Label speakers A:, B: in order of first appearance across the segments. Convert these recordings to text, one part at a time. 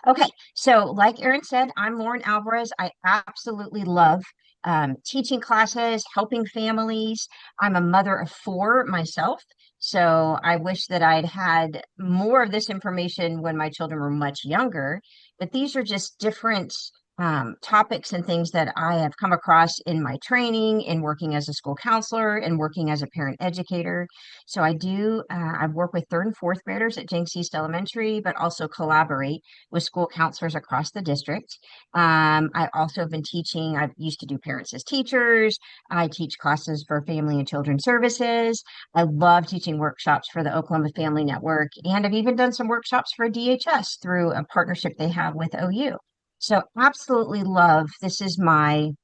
A: Okay, so like Erin said, I'm Lauren Alvarez. I absolutely love teaching classes, helping families. I'm a mother of four myself, so I wish that I'd had more of this information when my children were much younger. But these are just different topics and things that I have come across in my training, in working as a school counselor, and working as a parent educator. So I've worked with third and fourth graders at Jenks East Elementary, but also collaborate with school counselors across the district. I also have been teaching, I used to do parents as teachers. I teach classes for family and children services. I love teaching workshops for the Oklahoma Family Network. And I've even done some workshops for DHS through a partnership they have with OU. So absolutely love, this is my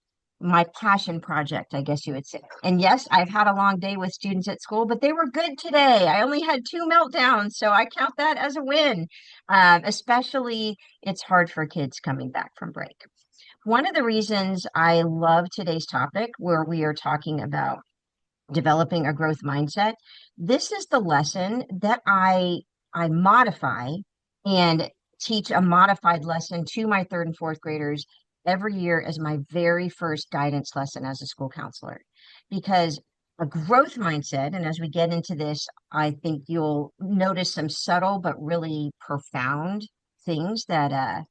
A: passion project, I guess you would say. And yes, I've had a long day with students at school, but they were good today. I only had two meltdowns, so I count that as a win. Especially, it's hard for kids coming back from break. One of the reasons I love today's topic, where we are talking about developing a growth mindset, this is the lesson that I modify and teach a modified lesson to my third and fourth graders every year as my very first guidance lesson as a school counselor. Because a growth mindset, and as we get into this, I think you'll notice some subtle but really profound things that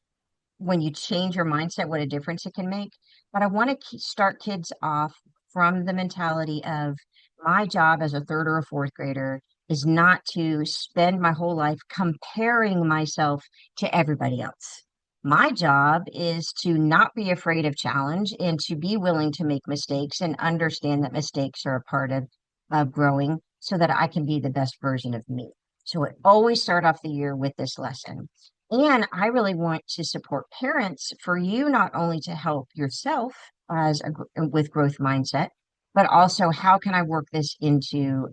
A: when you change your mindset, what a difference it can make. But I want to start kids off from the mentality of my job as a third or a fourth grader is not to spend my whole life comparing myself to everybody else. My job is to not be afraid of challenge and to be willing to make mistakes and understand that mistakes are a part of growing so that I can be the best version of me. So I always start off the year with this lesson. And I really want to support parents for you not only to help yourself with growth mindset, but also how can I work this into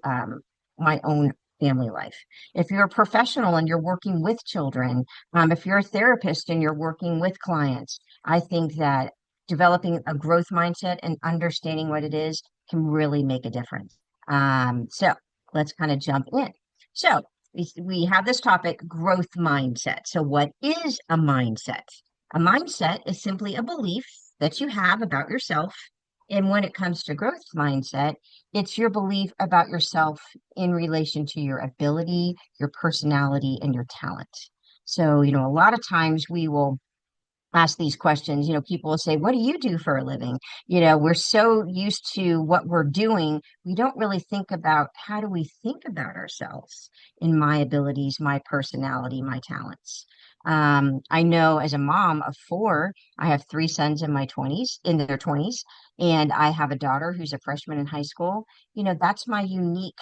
A: my own family life? If you're a professional and you're working with children, if you're a therapist and you're working with clients, I think that developing a growth mindset and understanding what it is can really make a difference. So let's kind of jump in. So we have this topic, growth mindset. So, what is a mindset? A mindset is simply a belief that you have about yourself. And when it comes to growth mindset, it's your belief about yourself in relation to your ability, your personality, and your talent. So, a lot of times we will ask these questions, people will say, what do you do for a living? We're so used to what we're doing, we don't really think about how do we think about ourselves in my abilities, my personality, my talents. I know as a mom of four, I have three sons in their 20s, and I have a daughter who's a freshman in high school. That's my unique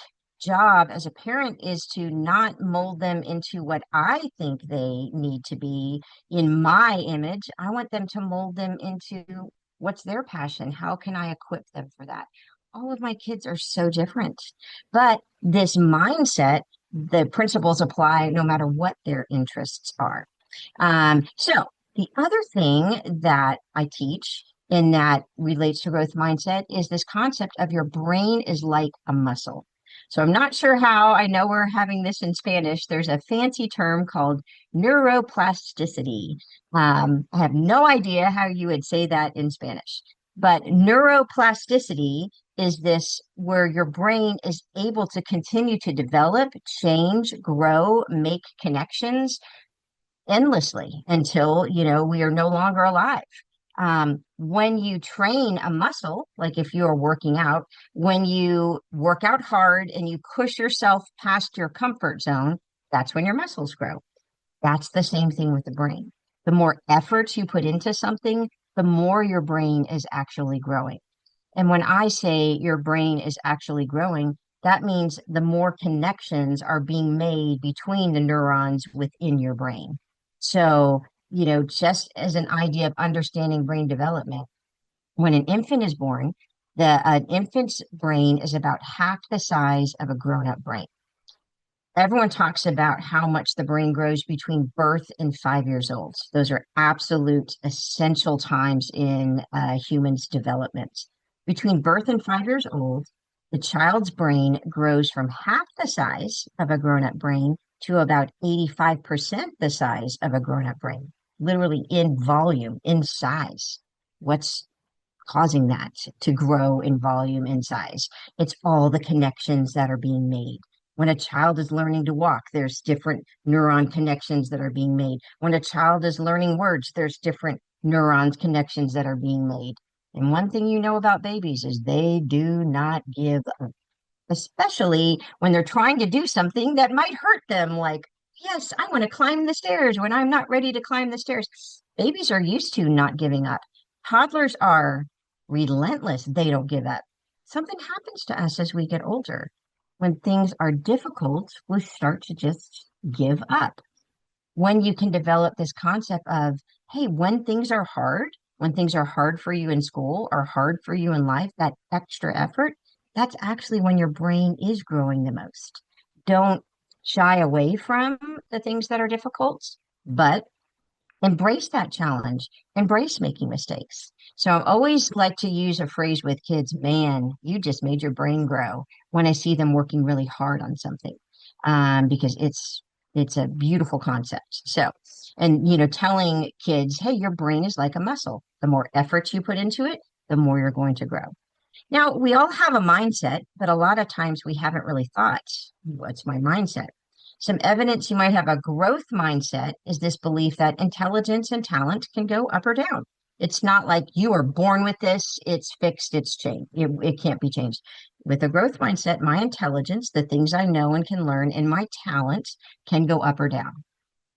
A: job as a parent is to not mold them into what I think they need to be in my image. I want them to mold them into what's their passion. How can I equip them for that? All of my kids are so different, but this mindset, the principles apply no matter what their interests are. So the other thing that I teach and that relates to growth mindset is this concept of your brain is like a muscle. So I'm not sure how, I know we're having this in Spanish. There's a fancy term called neuroplasticity. I have no idea how you would say that in Spanish, but neuroplasticity is this where your brain is able to continue to develop, change, grow, make connections endlessly until, we are no longer alive. When you train a muscle, like if you are working out, when you work out hard and you push yourself past your comfort zone, that's when your muscles grow. That's the same thing with the brain. The more effort you put into something, the more your brain is actually growing. And when I say your brain is actually growing, that means the more connections are being made between the neurons within your brain. So, just as an idea of understanding brain development, when an infant is born, an infant's brain is about half the size of a grown-up brain. Everyone talks about how much the brain grows between birth and 5 years old. Those are absolute essential times in humans' development. Between birth and 5 years old, the child's brain grows from half the size of a grown-up brain to about 85% the size of a grown-up brain. literally in volume, in size. What's causing that to grow in volume and size? It's all the connections that are being made. When a child is learning to walk, there's different neuron connections that are being made. When a child is learning words, there's different neurons connections that are being made. And one thing you know about babies is they do not give up, especially when they're trying to do something that might hurt them, like, yes, I want to climb the stairs when I'm not ready to climb the stairs. Babies are used to not giving up. Toddlers are relentless. They don't give up. Something happens to us as we get older. When things are difficult, we start to just give up. When you can develop this concept of, hey, when things are hard for you in school or hard for you in life, that extra effort, that's actually when your brain is growing the most. Don't shy away from the things that are difficult, but embrace that challenge, embrace making mistakes. So I always like to use a phrase with kids, man, you just made your brain grow when I see them working really hard on something. Because it's a beautiful concept. So, and telling kids, hey, your brain is like a muscle. The more effort you put into it, the more you're going to grow. Now, we all have a mindset, but a lot of times we haven't really thought, what's my mindset? Some evidence you might have a growth mindset is this belief that intelligence and talent can go up or down. It's not like you are born with this, it's fixed, it's changed. It can't be changed. With a growth mindset, my intelligence, the things I know and can learn, and my talent can go up or down.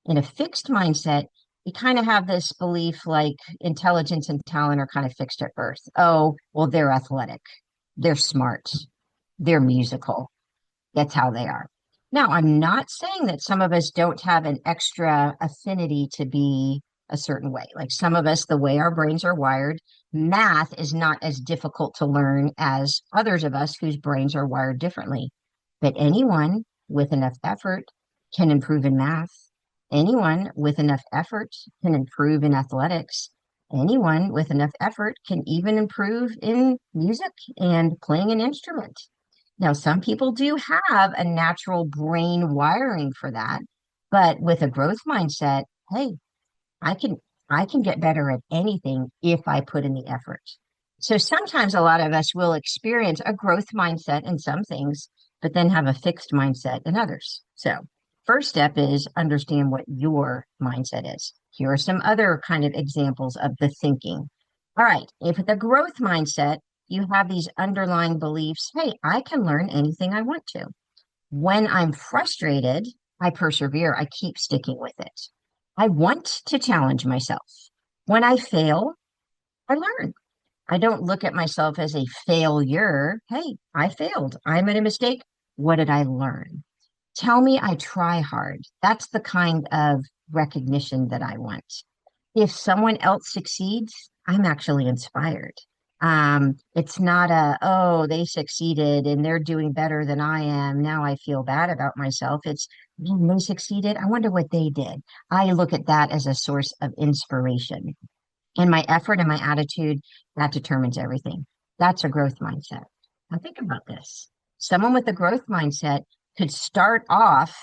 A: In a fixed mindset, you kind of have this belief like intelligence and talent are kind of fixed at birth. Oh, well, they're athletic, they're smart, they're musical. That's how they are. Now, I'm not saying that some of us don't have an extra affinity to be a certain way. Like some of us, the way our brains are wired, math is not as difficult to learn as others of us whose brains are wired differently. But anyone with enough effort can improve in math. Anyone with enough effort can improve in athletics. Anyone with enough effort can even improve in music and playing an instrument. Now, some people do have a natural brain wiring for that, but with a growth mindset, hey, I can I can get better at anything if I put in the effort. So sometimes a lot of us will experience a growth mindset in some things, but then have a fixed mindset in others. So first step is understand what your mindset is. Here are some other kind of examples of the thinking. All right, if with a growth mindset, you have these underlying beliefs, hey, I can learn anything I want to. When I'm frustrated, I persevere. I keep sticking with it. I want to challenge myself. When I fail, I learn. I don't look at myself as a failure. Hey, I failed. I made a mistake. What did I learn? Tell me I try hard. That's the kind of recognition that I want. If someone else succeeds, I'm actually inspired. It's not oh, they succeeded and they're doing better than I am. Now I feel bad about myself. It's, "Man, they succeeded. I wonder what they did." I look at that as a source of inspiration. And my effort and my attitude, that determines everything. That's a growth mindset. Now think about this. Someone with a growth mindset could start off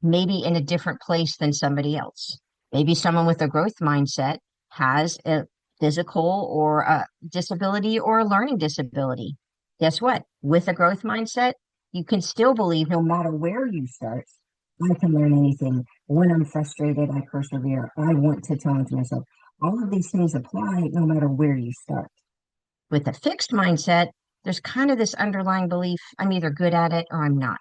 A: maybe in a different place than somebody else. Maybe someone with a growth mindset has a physical or a disability or a learning disability. Guess what? With a growth mindset, you can still believe no matter where you start, I can learn anything. When I'm frustrated, I persevere. I want to challenge myself. All of these things apply no matter where you start. With a fixed mindset, there's kind of this underlying belief I'm either good at it or I'm not.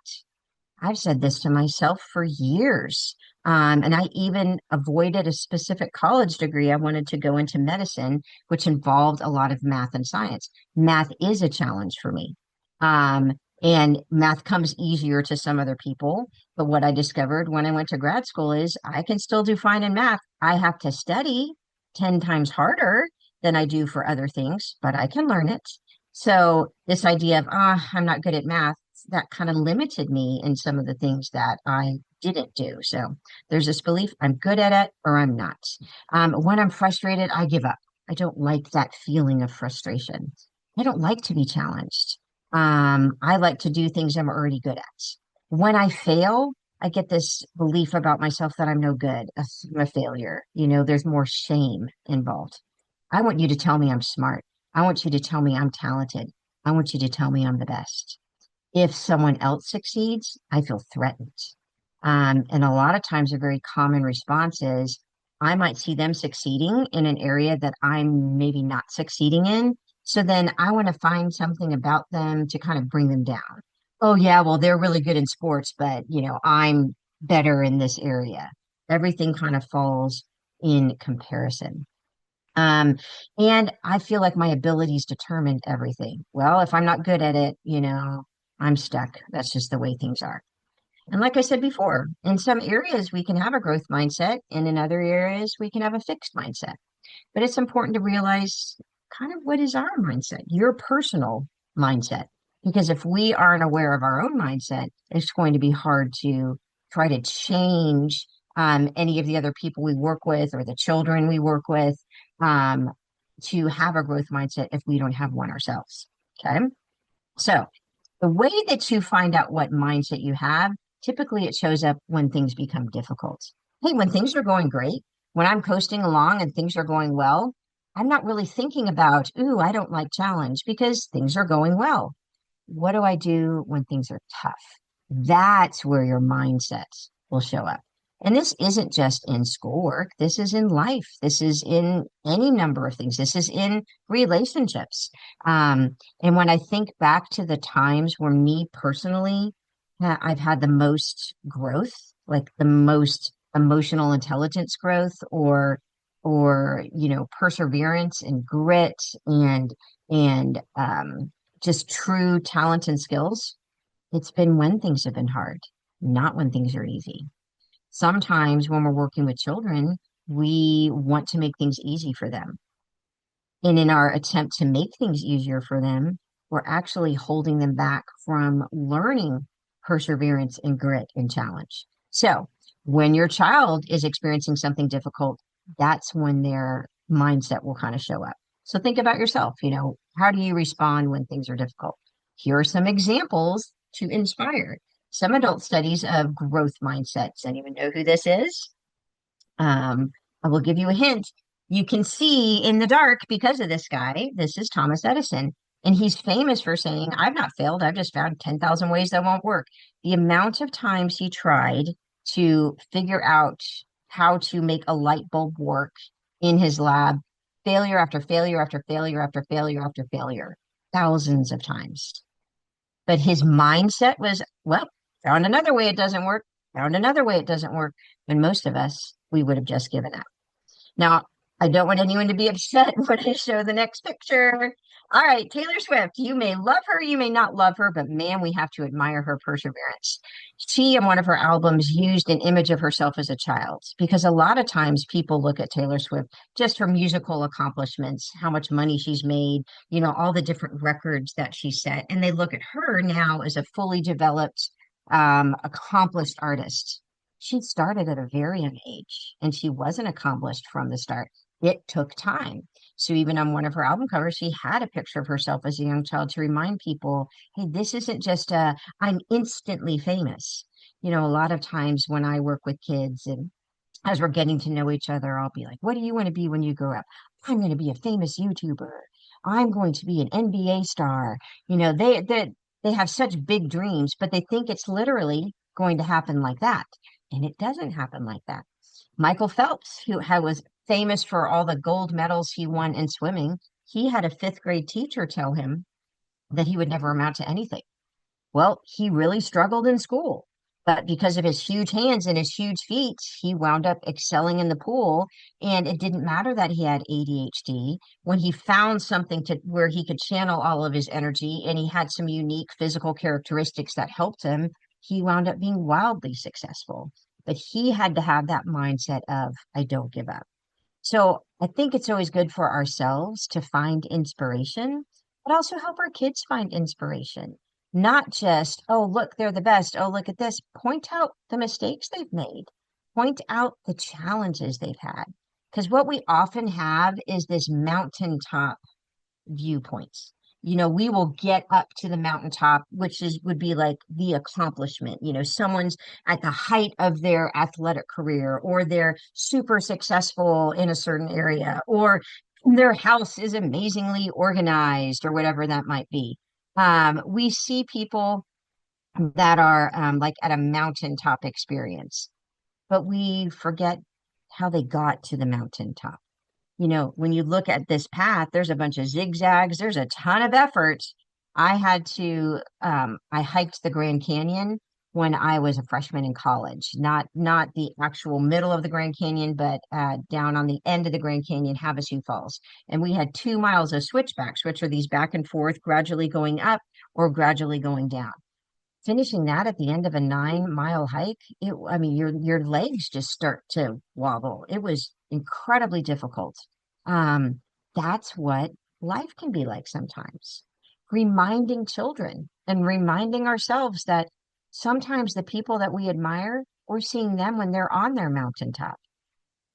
A: I've said this to myself for years. And I even avoided a specific college degree. I wanted to go into medicine, which involved a lot of math and science. Math is a challenge for me. Um, and math comes easier to some other people. But what I discovered when I went to grad school is I can still do fine in math. I have to study 10 times harder than I do for other things, but I can learn it. So this idea of, I'm not good at math, that kind of limited me in some of the things that I didn't do. So there's this belief I'm good at it or I'm not. When I'm frustrated, I give up. I don't like that feeling of frustration. I don't like to be challenged. I like to do things I'm already good at. When I fail, I get this belief about myself that I'm no good, I'm a failure. You know, there's more shame involved. I want you to tell me I'm smart. I want you to tell me I'm talented. I want you to tell me I'm the best. If someone else succeeds, I feel threatened. And a lot of times, a very common response is I might see them succeeding in an area that I'm maybe not succeeding in. So then I want to find something about them to kind of bring them down. Oh, yeah, well, they're really good in sports, but, I'm better in this area. Everything kind of falls in comparison. Um, and I feel like my abilities determine everything. Well, if I'm not good at it, I'm stuck. That's just the way things are. And like I said before, in some areas we can have a growth mindset, and in other areas we can have a fixed mindset. But it's important to realize kind of what is our mindset, your personal mindset. Because if we aren't aware of our own mindset, it's going to be hard to try to change any of the other people we work with or the children we work with um, to have a growth mindset if we don't have one ourselves. Okay. So the way that you find out what mindset you have, typically it shows up when things become difficult. Hey, when things are going great, when I'm coasting along and things are going well, I'm not really thinking about, ooh, I don't like challenge because things are going well. What do I do when things are tough? That's where your mindset will show up. And this isn't just in schoolwork. This is in life. This is in any number of things. This is in relationships. And when I think back to the times where me personally, I've had the most growth, like the most emotional intelligence growth or perseverance and grit and just true talent and skills. It's been when things have been hard, not when things are easy. Sometimes when we're working with children, we want to make things easy for them. And in our attempt to make things easier for them, we're actually holding them back from learning perseverance and grit and challenge. So when your child is experiencing something difficult, that's when their mindset will kind of show up. So think about yourself, how do you respond when things are difficult? Here are some examples to inspire. Some adult studies of growth mindsets. Anyone know who this is? I will give you a hint. You can see in the dark because of this guy. This is Thomas Edison. And he's famous for saying, I've not failed. I've just found 10,000 ways that won't work. The amount of times he tried to figure out how to make a light bulb work in his lab, failure after failure after failure after failure after failure, thousands of times. But his mindset was, well, found another way it doesn't work, found another way it doesn't work. And most of us, we would have just given up. Now, I don't want anyone to be upset when I show the next picture. All right, Taylor Swift, you may love her, you may not love her, but man, we have to admire her perseverance. She, in one of her albums, used an image of herself as a child because a lot of times people look at Taylor Swift just her musical accomplishments, how much money she's made, all the different records that she set, and they look at her now as a fully developed, accomplished artist. She started at a very young age and she wasn't accomplished from the start. It took time. So even on one of her album covers, she had a picture of herself as a young child to remind people, hey, this isn't just I'm instantly famous. A lot of times when I work with kids and as we're getting to know each other, I'll be like, what do you want to be when you grow up? I'm going to be a famous YouTuber. I'm going to be an NBA star. They have such big dreams, but they think it's literally going to happen like that. And it doesn't happen like that. Michael Phelps, was famous for all the gold medals he won in swimming, he had a fifth grade teacher tell him that he would never amount to anything. Well, he really struggled in school, but because of his huge hands and his huge feet, he wound up excelling in the pool. And it didn't matter that he had ADHD. When he found something to where he could channel all of his energy and he had some unique physical characteristics that helped him, he wound up being wildly successful. But he had to have that mindset of, I don't give up. So I think it's always good for ourselves to find inspiration, but also help our kids find inspiration. Not just, oh, look, they're the best. Oh, look at this. Point out the mistakes they've made. Point out the challenges they've had. Because what we often have is this mountaintop viewpoints. we will get up to the mountaintop, which is would be like the accomplishment. Someone's at the height of their athletic career, or they're super successful in a certain area, or their house is amazingly organized, or whatever that might be. We see people that are like at a mountaintop experience, but we forget how they got to the mountaintop. When you look at this path, there's a bunch of zigzags, there's a ton of effort. I hiked the Grand Canyon when I was a freshman in college, not the actual middle of the Grand Canyon, but down on the end of the Grand Canyon, Havasu Falls. And we had 2 miles of switchbacks, which are these back and forth, gradually going up or gradually going down. Finishing that at the end of a 9 mile hike, I mean, your legs just start to wobble. It was incredibly difficult. Um, that's what life can be like sometimes. Reminding children and reminding ourselves that sometimes the people that we admire, we're seeing them when they're on their mountaintop,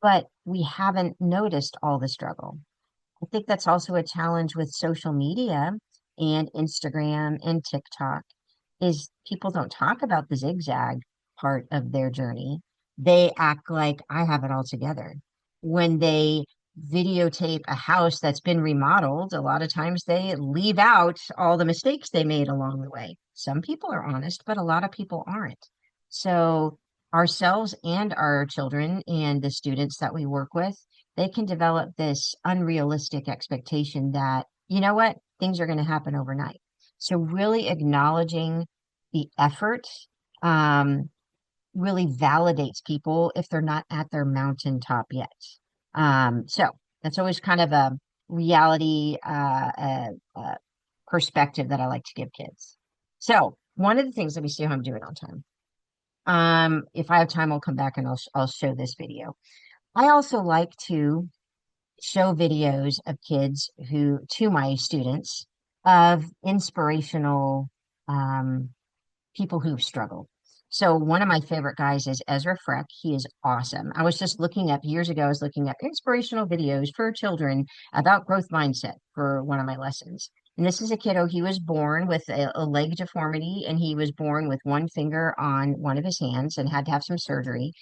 A: but we haven't noticed all the struggle. I think that's also a challenge with social media and Instagram and TikTok is people don't talk about the zigzag part of their journey. They act like I have it all together. When they videotape a house that's been remodeled, a lot of times they leave out all the mistakes they made along the way. Some people are honest, but a lot of people aren't. So, ourselves and our children and the students that we work with, they can develop this unrealistic expectation that, you know what, things are going to happen overnight. So, really acknowledging the effort um, really validates people if they're not at their mountaintop yet. So that's always kind of a reality perspective that I like to give kids. So one of the things, let me see how I'm doing on time. If I have time, I'll come back and I'll show this video. I also like to show videos of kids who, to my students, of inspirational people who've struggled. So one of my favorite guys is Ezra Freck. He is awesome. I was just looking up years ago, I was looking up inspirational videos for children about growth mindset for one of my lessons. And this is a kiddo, he was born with a leg deformity, and he was born with one finger on one of his hands and had to have some surgery.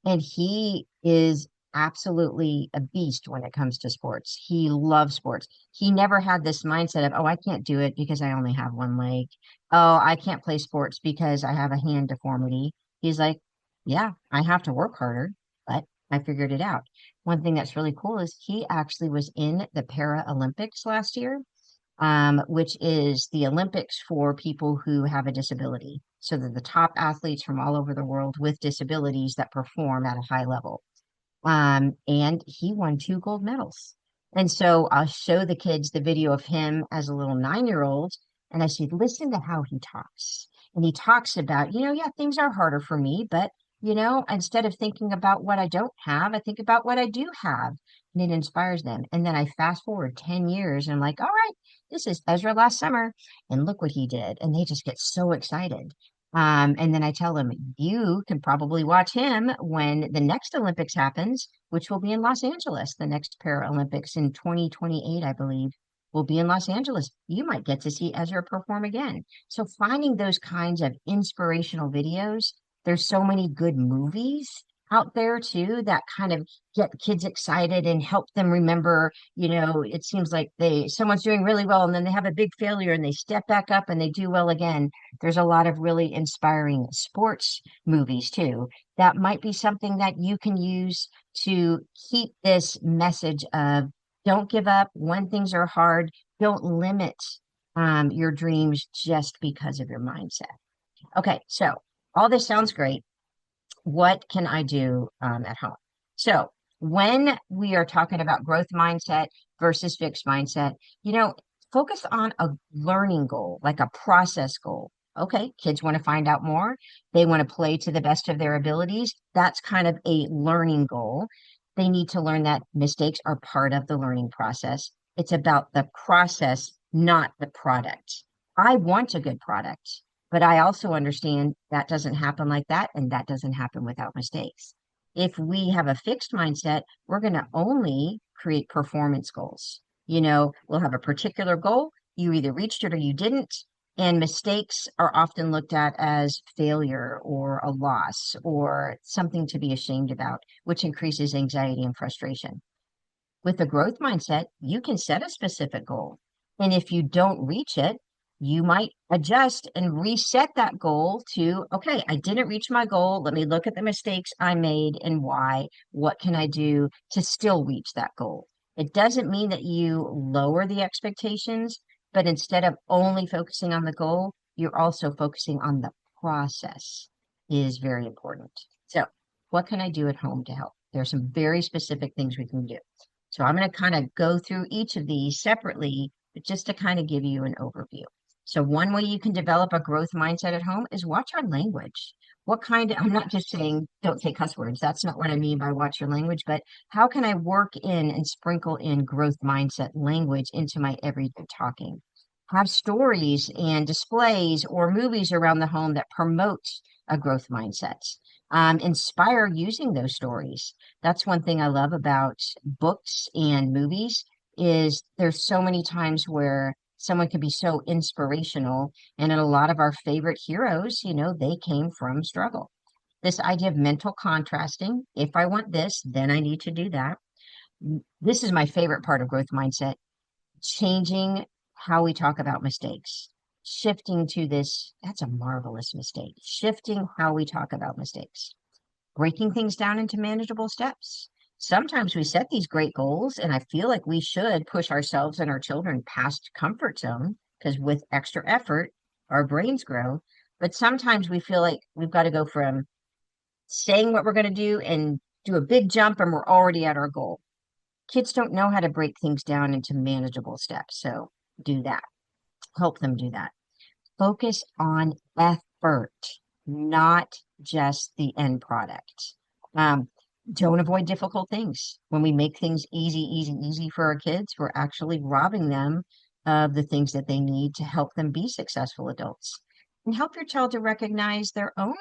A: And he is absolutely a beast when it comes to sports. He loves sports. He never had this mindset of, oh, I can't do it because I only have one leg. Oh, I can't play sports because I have a hand deformity. He's like, yeah, I have to work harder, but I figured it out. One thing that's really cool is he actually was in the Paralympics last year, which is the Olympics for people who have a disability. So they're the top athletes from all over the world with disabilities that perform at a high level. And he won 2 gold medals. And so I'll show the kids the video of him as a little 9-year-old, and I said, listen to how he talks. And he talks about, yeah, things are harder for me, but instead of thinking about what I don't have, I think about what I do have. And it inspires them. And then I fast forward 10 years and I'm like, all right, this is Ezra last summer, and look what he did. And they just get so excited. And then I tell them, you can probably watch him when the next Olympics happens, which will be in Los Angeles. The next Paralympics in 2028, I believe, will be in Los Angeles. You might get to see Ezra perform again. So finding those kinds of inspirational videos, there's so many good movies out there too that kind of get kids excited and help them remember, it seems like someone's doing really well and then they have a big failure and they step back up and they do well again. There's a lot of really inspiring sports movies too. That might be something that you can use to keep this message of don't give up when things are hard. Don't limit your dreams just because of your mindset. Okay, so all this sounds great. What can I do at home? So when we are talking about growth mindset versus fixed mindset, focus on a learning goal, like a process goal. Okay, kids want to find out more. They want to play to the best of their abilities. That's kind of a learning goal. They need to learn that mistakes are part of the learning process. It's about the process, not the product. I want a good product. But I also understand that doesn't happen like that, and that doesn't happen without mistakes. If we have a fixed mindset, we're going to only create performance goals. We'll have a particular goal, You either reached it or you didn't. And mistakes are often looked at as failure or a loss or something to be ashamed about, which increases anxiety and frustration. With a growth mindset, you can set a specific goal. And if you don't reach it, you might adjust and reset that goal to, okay, I didn't reach my goal. Let me look at the mistakes I made and why. What can I do to still reach that goal? It doesn't mean that you lower the expectations, but instead of only focusing on the goal, you're also focusing on the process is very important. So, what can I do at home to help? There are some very specific things we can do. So I'm going to kind of go through each of these separately, but just to kind of give you an overview. So one way you can develop a growth mindset at home is watch our language. What kind of, I'm not just saying don't say cuss words. That's not what I mean by watch your language, but how can I work in and sprinkle in growth mindset language into my everyday talking? Have stories and displays or movies around the home that promote a growth mindset. Inspire using those stories. That's one thing I love about books and movies is there's so many times where someone can be so inspirational, and in a lot of our favorite heroes, they came from struggle. This idea of mental contrasting, if I want this, then I need to do that. This is my favorite part of growth mindset, changing how we talk about mistakes. Shifting to this, that's a marvelous mistake. Shifting how we talk about mistakes, breaking things down into manageable steps. Sometimes we set these great goals, and I feel like we should push ourselves and our children past comfort zone because with extra effort, our brains grow. But sometimes we feel like we've got to go from saying what we're going to do and do a big jump, and we're already at our goal. Kids don't know how to break things down into manageable steps. So do that. Help them do that. Focus on effort, not just the end product. Um, don't avoid difficult things. When we make things easy, easy, easy for our kids, we're actually robbing them of the things that they need to help them be successful adults. And help your child to recognize their own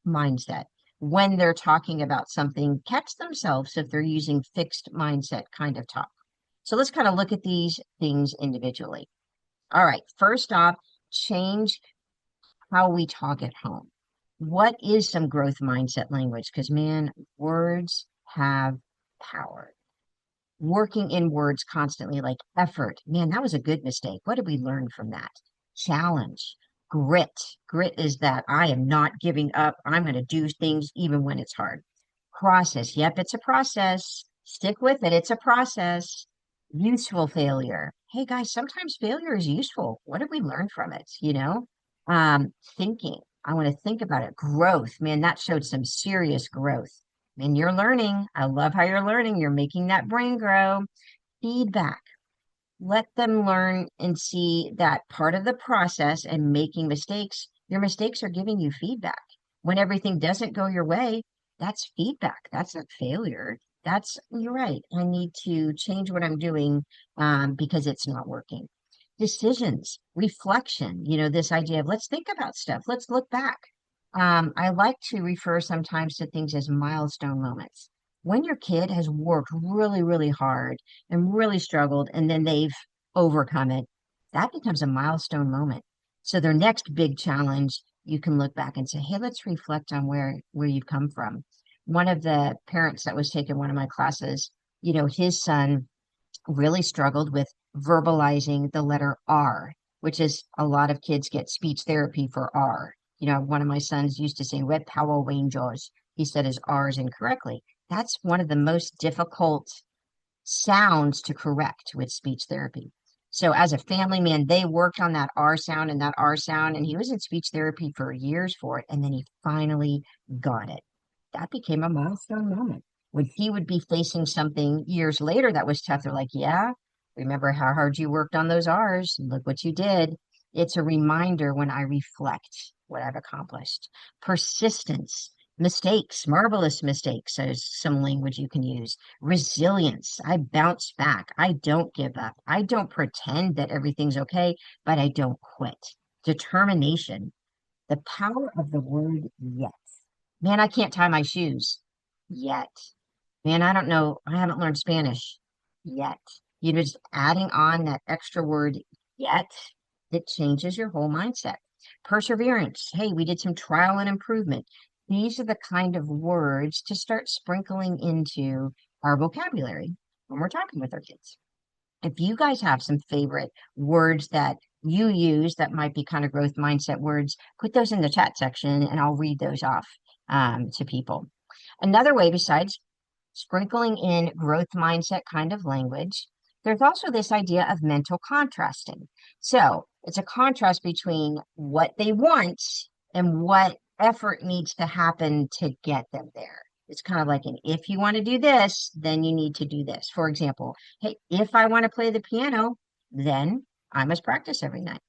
A: mindset when they're talking about something. Catch themselves if they're using fixed mindset kind of talk. So let's kind of look at these things individually. All right, first off, change how we talk at home. What is some growth mindset language? Because, man, words have power. Working in words constantly, like effort. Man, that was a good mistake. What did we learn from that? Challenge, grit. Grit is that I am not giving up. I'm going to do things even when it's hard. Process. Yep, it's a process. Stick with it. It's a process. Useful failure. Hey guys, sometimes failure is useful. What did we learn from it? Thinking. I want to think about it. Growth. Man, that showed some serious growth. And you're learning. I love how you're learning. You're making that brain grow. Feedback. Let them learn and see that part of the process and making mistakes, your mistakes are giving you feedback. When everything doesn't go your way, that's feedback. That's a failure. You're right. I need to change what I'm doing because it's not working. Decisions, reflection, this idea of let's think about stuff, let's look back. I like to refer sometimes to things as milestone moments. When your kid has worked really, really hard and really struggled, and then they've overcome it, that becomes a milestone moment. So their next big challenge, you can look back and say, hey, let's reflect on where you've come from. One of the parents that was taking one of my classes, his son really struggled with verbalizing the letter R, which is a lot of kids get speech therapy for R. One of my sons used to say red Power Rangers. He said his R's incorrectly. That's one of the most difficult sounds to correct with speech therapy. So as a family man, they worked on that R sound and that R sound, and he was in speech therapy for years for it, and then he finally got it. That became a milestone moment. When he would be facing something years later that was tough, they're like, yeah, remember how hard you worked on those R's? Look what you did. It's a reminder when I reflect what I've accomplished. Persistence, mistakes, marvelous mistakes is some language you can use. Resilience, I bounce back. I don't give up. I don't pretend that everything's okay, but I don't quit. Determination, the power of the word yet. Man, I can't tie my shoes yet. Man, I don't know. I haven't learned Spanish yet. Just adding on that extra word Yet it changes your whole mindset. Perseverance. Hey, we did some trial and improvement. These are the kind of words to start sprinkling into our vocabulary when we're talking with our kids. If you guys have some favorite words that you use that might be kind of growth mindset words, put those in the chat section and I'll read those off to people. Another way, besides sprinkling in growth mindset kind of language, there's also this idea of mental contrasting. So it's a contrast between what they want and what effort needs to happen to get them there. It's kind of like an if you want to do this, then you need to do this. For example, hey, if I want to play the piano, then I must practice every night.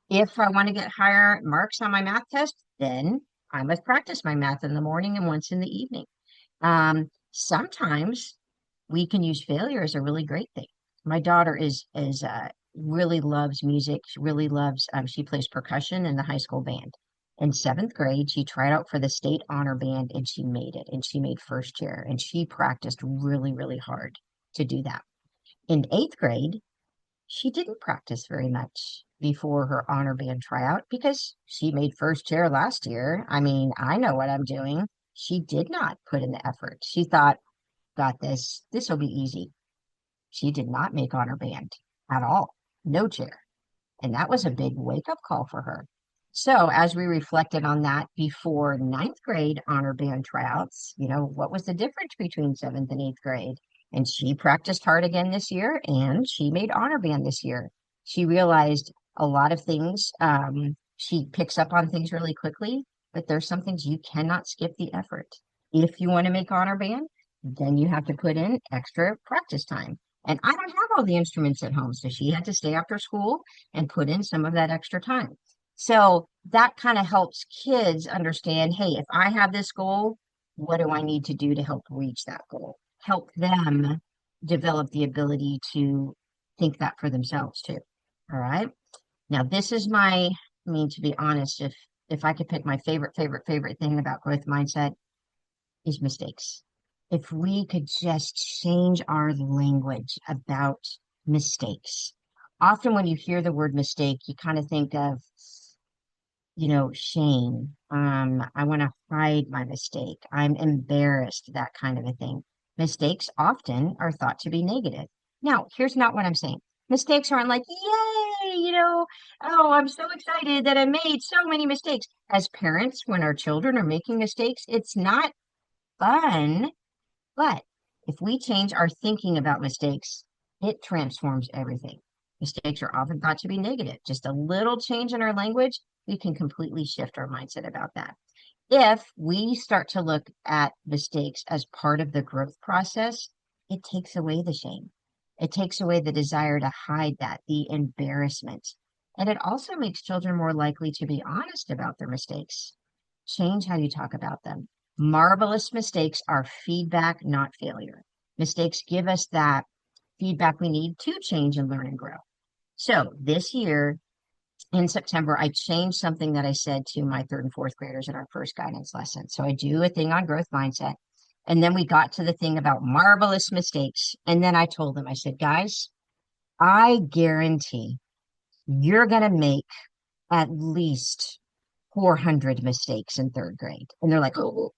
A: If I want to get higher marks on my math test, then I must practice my math in the morning and once in the evening. Sometimes we can use failure as a really great thing. My daughter is really loves music. She really loves she plays percussion in the high school band. In seventh grade, she tried out for the state honor band and she made it and she made first chair and she practiced really, really hard to do that. In eighth grade, she didn't practice very much before her honor band tryout because she made first chair last year. I mean, I know what I'm doing. She did not put in the effort. She thought, got this. This will be easy. She did not make honor band at all. No chair. And that was a big wake up call for her. So, as we reflected on that before ninth grade honor band tryouts, what was the difference between seventh and eighth grade? And she practiced hard again this year and she made honor band this year. She realized a lot of things. She picks up on things really quickly, but there's some things you cannot skip the effort. If you want to make honor band, then you have to put in extra practice time. And I don't have all the instruments at home, so she had to stay after school and put in some of that extra time. So that kind of helps kids understand, hey, if I have this goal, what do I need to do to help reach that goal? Help them develop the ability to think that for themselves too. All right. Now, this is to be honest, if I could pick my favorite thing about growth mindset is mistakes. If we could just change our language about mistakes. Often when you hear the word mistake, you kind of think of, shame. I want to hide my mistake. I'm embarrassed, that kind of a thing. Mistakes often are thought to be negative. Now, here's not what I'm saying. Mistakes aren't like, yay, oh, I'm so excited that I made so many mistakes. As parents, when our children are making mistakes, it's not fun. But if we change our thinking about mistakes, it transforms everything. Mistakes are often thought to be negative. Just a little change in our language, we can completely shift our mindset about that. If we start to look at mistakes as part of the growth process, it takes away the shame. It takes away the desire to hide that, the embarrassment. And it also makes children more likely to be honest about their mistakes. Change how you talk about them. Marvelous mistakes are feedback, not failure. Mistakes give us that feedback we need to change and learn and grow. So this year in September, I changed something that I said to my third and fourth graders in our first guidance lesson. So I do a thing on growth mindset. And then we got to the thing about marvelous mistakes. And then I told them, I said, guys, I guarantee you're going to make at least 400 mistakes in third grade. And they're like, oh,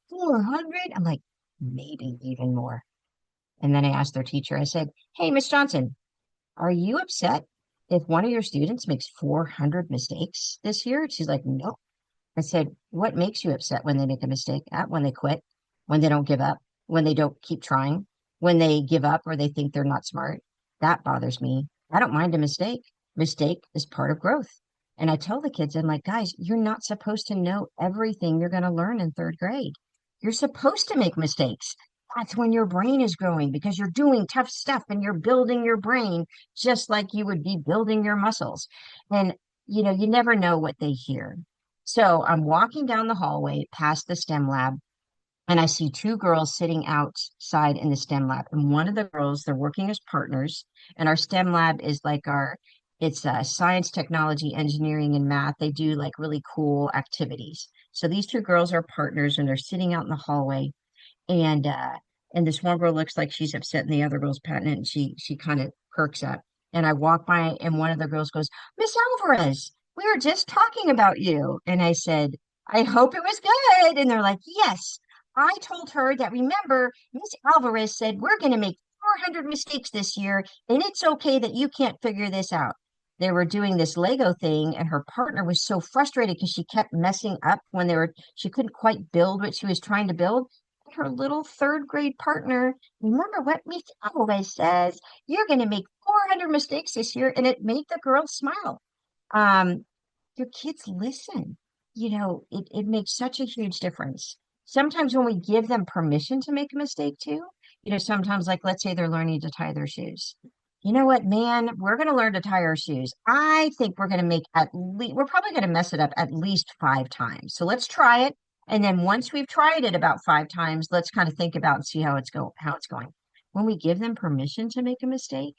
A: 400? I'm like, maybe even more. And then I asked their teacher, I said, hey, Miss Johnson, are you upset if one of your students makes 400 mistakes this year? She's like, no. I said, what makes you upset when they make a mistake? When they quit, when they don't give up, when they don't keep trying, when they give up or they think they're not smart? That bothers me. I don't mind a mistake. Mistake is part of growth. And I tell the kids, I'm like, guys, you're not supposed to know everything you're going to learn in third grade. You're supposed to make mistakes. That's when your brain is growing because you're doing tough stuff and you're building your brain just like you would be building your muscles. And, you never know what they hear. So I'm walking down the hallway past the STEM lab and I see two girls sitting outside in the STEM lab. And one of the girls, they're working as partners. And our STEM lab is like it's science, technology, engineering, and math. They do like really cool activities. So these two girls are partners and they're sitting out in the hallway. And and this one girl looks like she's upset and the other girl's patting it and she kind of perks up. And I walked by, and one of the girls goes, Miss Alvarez, we were just talking about you. And I said, I hope it was good. And they're like, yes. I told her that, remember, Miss Alvarez said we're going to make 400 mistakes this year, and it's okay that you can't figure this out. They were doing this Lego thing, and her partner was so frustrated because she kept messing up when she couldn't quite build what she was trying to build. Her little third grade partner, remember what Miss Alvarez says? You're going to make 400 mistakes this year, and it made the girl smile. Um, your kids listen. It makes such a huge difference. Sometimes when we give them permission to make a mistake too, sometimes like let's say they're learning to tie their shoes. You know what, man, we're going to learn to tie our shoes. I think we're going to make at least, we're probably going to mess it up at least 5 times. So let's try it. And then once we've tried it about 5 times, let's kind of think about and see how it's going. When we give them permission to make a mistake,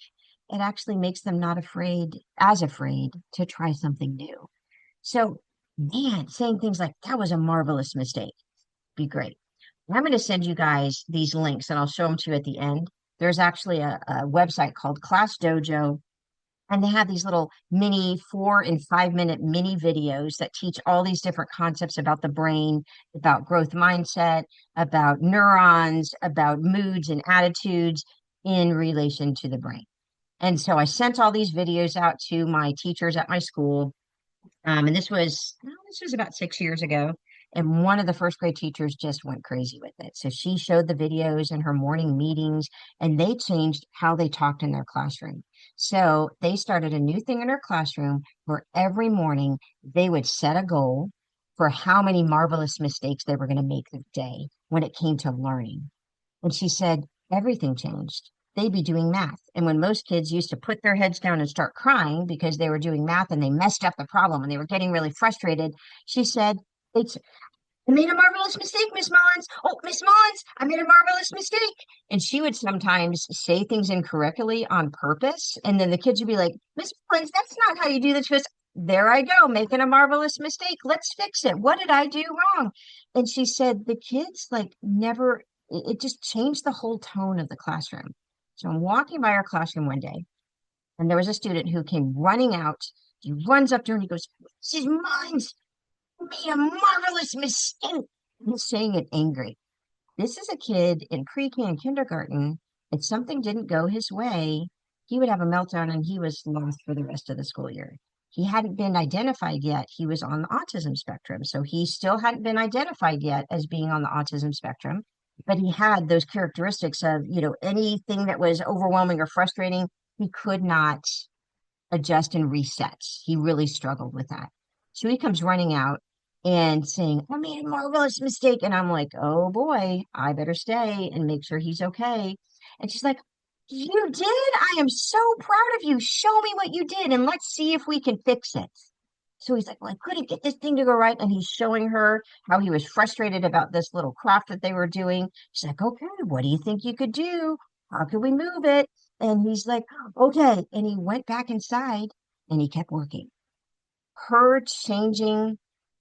A: it actually makes them not afraid to try something new. So, man, saying things like that was a marvelous mistake be great. I'm going to send you guys these links and I'll show them to you at the end. There's actually a website called Class Dojo, and they have these little mini 4 and 5 minute mini videos that teach all these different concepts about the brain, about growth mindset, about neurons, about moods and attitudes in relation to the brain. And so I sent all these videos out to my teachers at my school. And this was about 6 years ago. And one of the first grade teachers just went crazy with it. So she showed the videos in her morning meetings, and they changed how they talked in their classroom. So they started a new thing in her classroom where every morning they would set a goal for how many marvelous mistakes they were going to make the day when it came to learning. And she said everything changed. They'd be doing math. And when most kids used to put their heads down and start crying because they were doing math and they messed up the problem and they were getting really frustrated, she said, it's I made a marvelous mistake, Miss Mullins. Oh, Miss Mullins, I made a marvelous mistake. And she would sometimes say things incorrectly on purpose. And then the kids would be like, Miss Mullins, that's not how you do this. She goes, there I go, making a marvelous mistake. Let's fix it. What did I do wrong? And she said the kids like never, it just changed the whole tone of the classroom. So I'm walking by our classroom one day, and there was a student who came running out. He runs up to her and he goes, Mrs. Mullins, made a marvelous mistake. He's saying it angry. This is a kid in pre-K and kindergarten. If something didn't go his way, he would have a meltdown and he was lost for the rest of the school year. He hadn't been identified yet. He was on the autism spectrum. So he still hadn't been identified yet as being on the autism spectrum. But he had those characteristics of, anything that was overwhelming or frustrating, he could not adjust and reset. He really struggled with that. So he comes running out and saying, I made a marvelous mistake. And I'm like, oh boy, I better stay and make sure he's okay. And she's like, you did? I am so proud of you. Show me what you did and let's see if we can fix it. So he's like, well, I couldn't get this thing to go right. And he's showing her how he was frustrated about this little craft that they were doing. She's like, okay, what do you think you could do? How can we move it? And he's like, okay. And he went back inside and he kept working. Her changing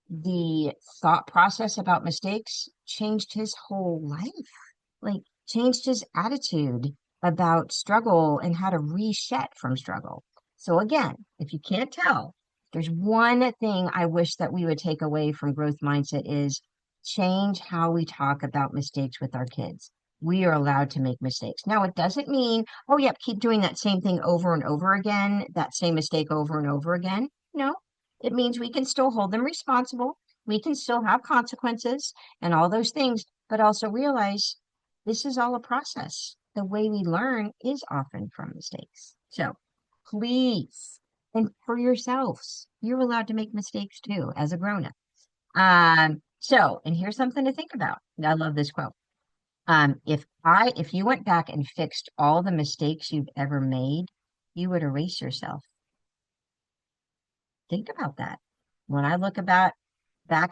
A: the thought process about mistakes changed his whole life, like changed his attitude about struggle and how to reset from struggle. So again, if you can't tell, there's one thing I wish that we would take away from growth mindset is change how we talk about mistakes with our kids. We are allowed to make mistakes. Now, it doesn't mean, oh, yep, keep doing that same thing over and over again, that same mistake over and over again. No, it means we can still hold them responsible. We can still have consequences and all those things, but also realize this is all a process. The way we learn is often from mistakes. So please, and for yourselves, you're allowed to make mistakes too as a grown-up. And here's something to think about. I love this quote. If you went back and fixed all the mistakes you've ever made, you would erase yourself. Think about that. When I look back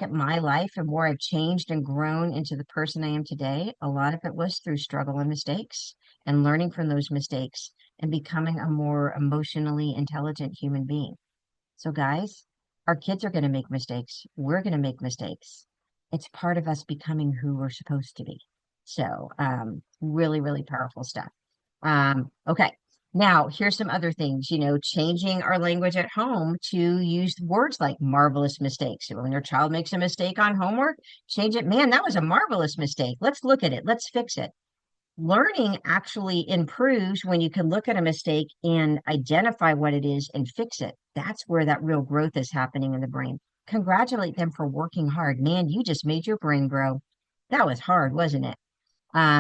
A: at my life and where I've changed and grown into the person I am today, a lot of it was through struggle and mistakes and learning from those mistakes and becoming a more emotionally intelligent human being. So, guys, our kids are going to make mistakes. We're going to make mistakes. It's part of us becoming who we're supposed to be. So, really, really powerful stuff. Okay. Now, here's some other things, changing our language at home to use words like marvelous mistakes. So when your child makes a mistake on homework, change it. Man, that was a marvelous mistake. Let's look at it. Let's fix it. Learning actually improves when you can look at a mistake and identify what it is and fix it. That's where that real growth is happening in the brain. Congratulate them for working hard. Man, you just made your brain grow. That was hard, wasn't it?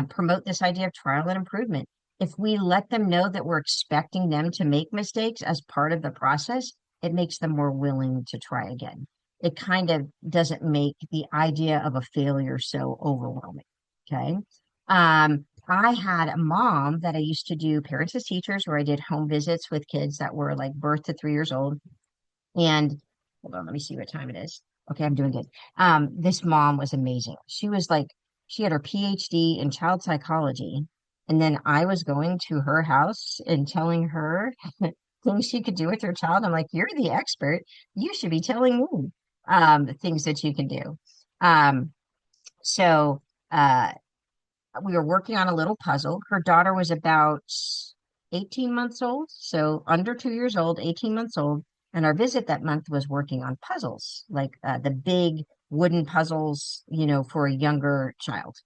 A: Promote this idea of trial and improvement. If we let them know that we're expecting them to make mistakes as part of the process, it makes them more willing to try again. It kind of doesn't make the idea of a failure so overwhelming. Okay. I had a mom that I used to do parents as teachers where I did home visits with kids that were like birth to 3 years old. And hold on, let me see what time it is. Okay, I'm doing good. This mom was amazing. She had her PhD in child psychology. And then I was going to her house and telling her things she could do with her child. I'm like, you're the expert. You should be telling me things that you can do. Um, so uh, we were working on a little puzzle. Her daughter was about 18 months old, so under 2 years old, 18 months old. And our visit that month was working on puzzles, like the big wooden puzzles, for a younger child.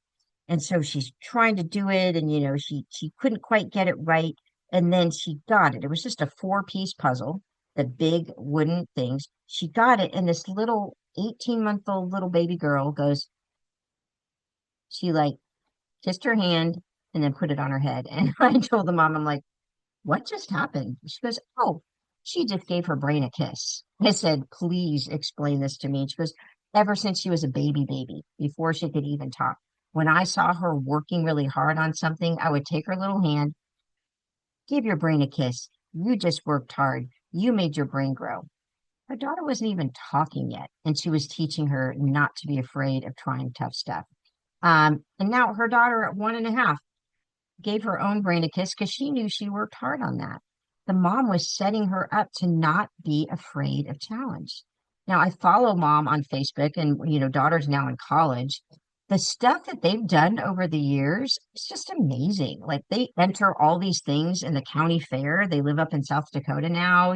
A: And so she's trying to do it, and she couldn't quite get it right. And then she got it. It was just a four-piece puzzle, the big wooden things. She got it, and this little 18-month-old little baby girl goes, she like kissed her hand and then put it on her head. And I told the mom, I'm like, what just happened? She goes, oh, she just gave her brain a kiss. I said, please explain this to me. And she goes, ever since she was a baby, before she could even talk, when I saw her working really hard on something, I would take her little hand, give your brain a kiss. You just worked hard. You made your brain grow. Her daughter wasn't even talking yet, and she was teaching her not to be afraid of trying tough stuff. And now her daughter at 1.5 gave her own brain a kiss because she knew she worked hard on that. The mom was setting her up to not be afraid of challenge. Now, I follow mom on Facebook, and daughter's now in college. The stuff that they've done over the years is just amazing. Like they enter all these things in the county fair. They live up in South Dakota now,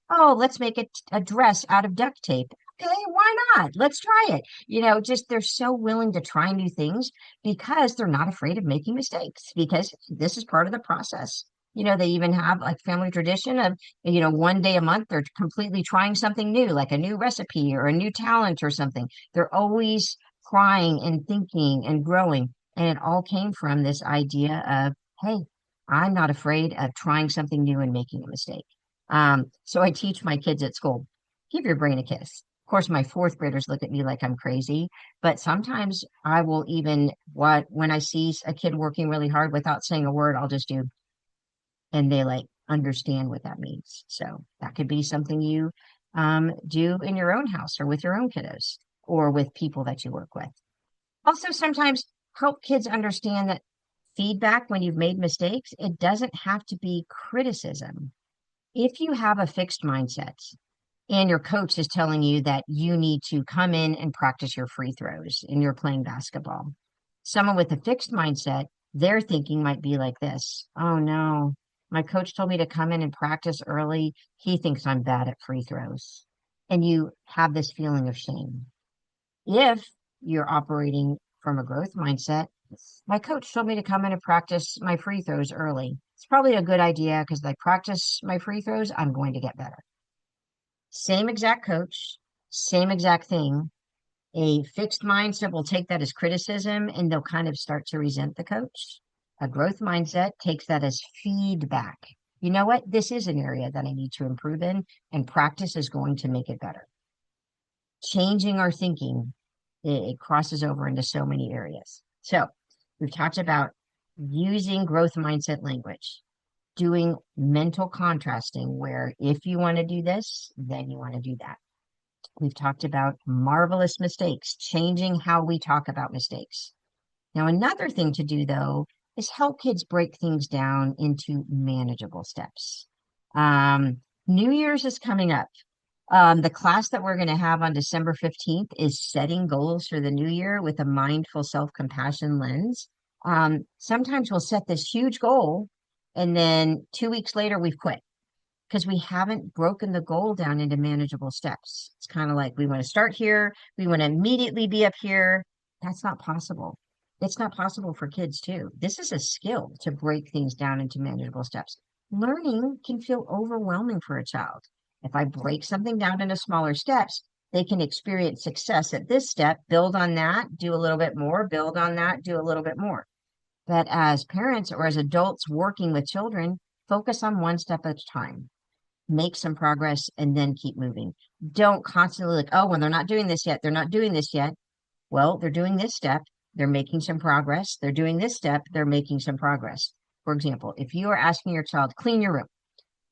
A: oh, let's make a dress out of duct tape. Okay, why not? Let's try it. Just they're so willing to try new things because they're not afraid of making mistakes because this is part of the process. They even have like family tradition of, one day a month, they're completely trying something new, like a new recipe or a new talent or something. They're always trying and thinking and growing. And it all came from this idea of, hey, I'm not afraid of trying something new and making a mistake. So I teach my kids at school, give your brain a kiss. Of course, my fourth graders look at me like I'm crazy, but sometimes I will even when I see a kid working really hard without saying a word, I'll just do, and they like understand what that means. So that could be something you do in your own house or with your own kiddos or with people that you work with. Also, sometimes help kids understand that feedback when you've made mistakes, it doesn't have to be criticism. If you have a fixed mindset, and your coach is telling you that you need to come in and practice your free throws and you're playing basketball. Someone with a fixed mindset, their thinking might be like this. Oh no, my coach told me to come in and practice early. He thinks I'm bad at free throws. And you have this feeling of shame. If you're operating from a growth mindset, my coach told me to come in and practice my free throws early. It's probably a good idea because I practice my free throws, I'm going to get better. Same exact coach, same exact thing. A fixed mindset will take that as criticism and they'll kind of start to resent the coach. A growth mindset takes that as feedback. You know what? This is an area that I need to improve in, and practice is going to make it better. Changing our thinking, it crosses over into so many areas. So we've talked about using growth mindset language, doing mental contrasting, where if you want to do this, then you want to do that. We've talked about marvelous mistakes, changing how we talk about mistakes. Now, another thing to do, though, is help kids break things down into manageable steps. New Year's is coming up. The class that we're going to have on December 15th is setting goals for the new year with a mindful self-compassion lens. Sometimes we'll set this huge goal And then 2 weeks later, we've quit because we haven't broken the goal down into manageable steps. It's kind of like we want to start here, we want to immediately be up here. That's not possible. It's not possible for kids too. This is a skill to break things down into manageable steps. Learning can feel overwhelming for a child. If I break something down into smaller steps, they can experience success at this step, build on that, do a little bit more, build on that, do a little bit more. But as parents or as adults working with children, focus on one step at a time, make some progress, and then keep moving. Don't constantly like, oh, well, they're not doing this yet. They're not doing this yet. Well, they're doing this step. They're making some progress. They're doing this step. They're making some progress. For example, if you are asking your child, clean your room.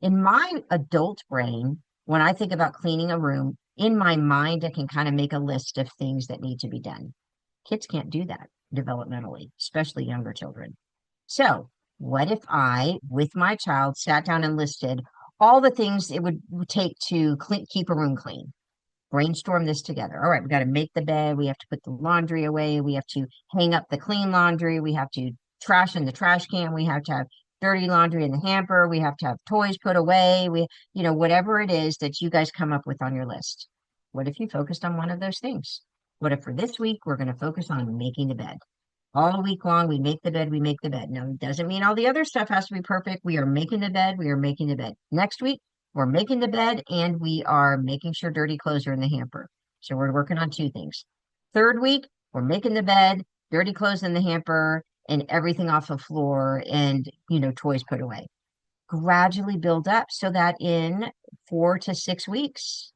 A: In my adult brain, when I think about cleaning a room, in my mind, I can kind of make a list of things that need to be done. Kids can't do that developmentally, especially younger children. So, what if I, with my child, sat down and listed all the things it would take to keep a room clean? Brainstorm this together. All right, we got to make the bed. We have to put the laundry away. We have to hang up the clean laundry. We have to trash in the trash can. We have to have dirty laundry in the hamper. We have to have toys put away. Whatever it is that you guys come up with on your list. What if you focused on one of those things? What if for this week, we're going to focus on making the bed? All week long, we make the bed, we make the bed. Now, it doesn't mean all the other stuff has to be perfect. We are making the bed, we are making the bed. Next week, we're making the bed and we are making sure dirty clothes are in the hamper. So we're working on two things. Third week, we're making the bed, dirty clothes in the hamper, and everything off the floor and, toys put away. Gradually build up so that in 4 to 6 weeks,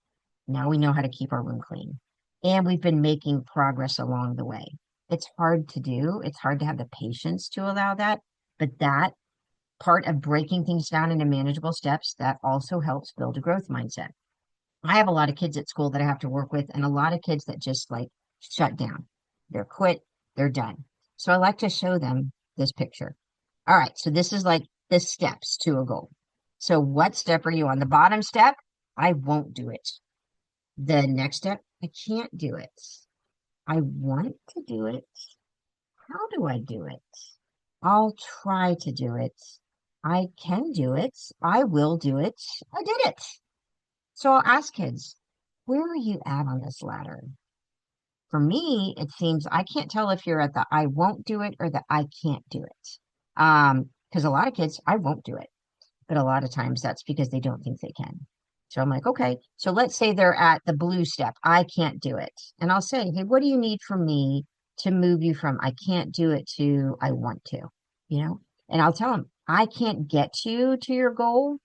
A: now we know how to keep our room clean. And we've been making progress along the way. It's hard to do. It's hard to have the patience to allow that. But that part of breaking things down into manageable steps, that also helps build a growth mindset. I have a lot of kids at school that I have to work with, and a lot of kids that just like shut down. They're quit, they're done. So I like to show them this picture. All right, so this is like the steps to a goal. So what step are you on? The bottom step, I won't do it. The next step, I can't do it. I want to do it. How do I do it? I'll try to do it. I can do it. I will do it. I did it. So I'll ask kids, where are you at on this ladder? For me, it seems I can't tell if you're at the I won't do it or the I can't do it. Because a lot of kids, I won't do it. But a lot of times that's because they don't think they can. So I'm like, okay, so let's say they're at the blue step. I can't do it. And I'll say, hey, what do you need from me to move you from I can't do it to I want to, you know? And I'll tell them, I can't get you to your goal